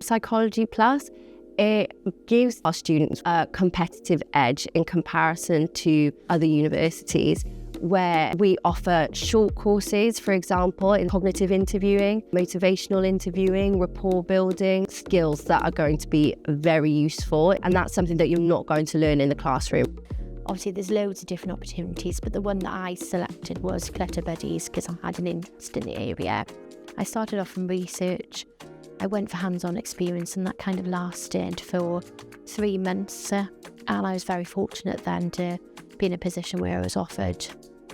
Seicoleg Plus, it gives our students a competitive edge in comparison to other universities, where we offer short courses, for example, in cognitive interviewing, motivational interviewing, rapport building, skills that are going to be very useful. And that's something that you're not going to learn in the classroom. Obviously, there's loads of different opportunities, but the one that I selected was Clutter Buddies because I had an interest in the area. I started off from research. I went for hands-on experience, and that kind of lasted for 3 months. And I was very fortunate then to be in a position where I was offered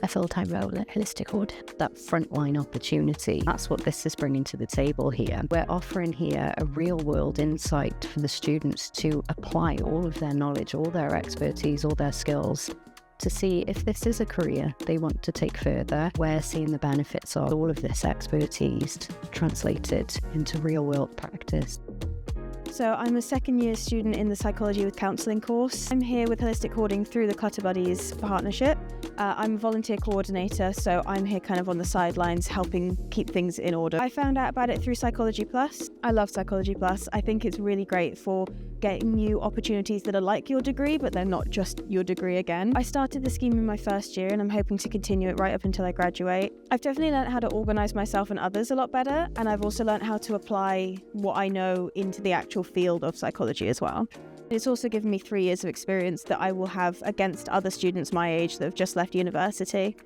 a full-time role at Holistic Audit. That frontline opportunity, that's what this is bringing to the table here. We're offering here a real-world insight for the students to apply all of their knowledge, all their expertise, all their skills, to see if this is a career they want to take further. We're seeing the benefits of all of this expertise translated into real-world practice. So I'm a second-year student in the Psychology with Counselling course. I'm here with Holistic Hoarding through the Clutter Buddies partnership. I'm a volunteer coordinator, so I'm here kind of on the sidelines helping keep things in order. I found out about it through Seicoleg Plus. I love Seicoleg Plus. I think it's really great for getting you opportunities that are like your degree, but they're not just your degree again. I started the scheme in my first year, and I'm hoping to continue it right up until I graduate. I've definitely learned how to organise myself and others a lot better, and I've also learned how to apply what I know into the actual field of psychology as well. It's also given me 3 years of experience that I will have against other students my age that have just left university.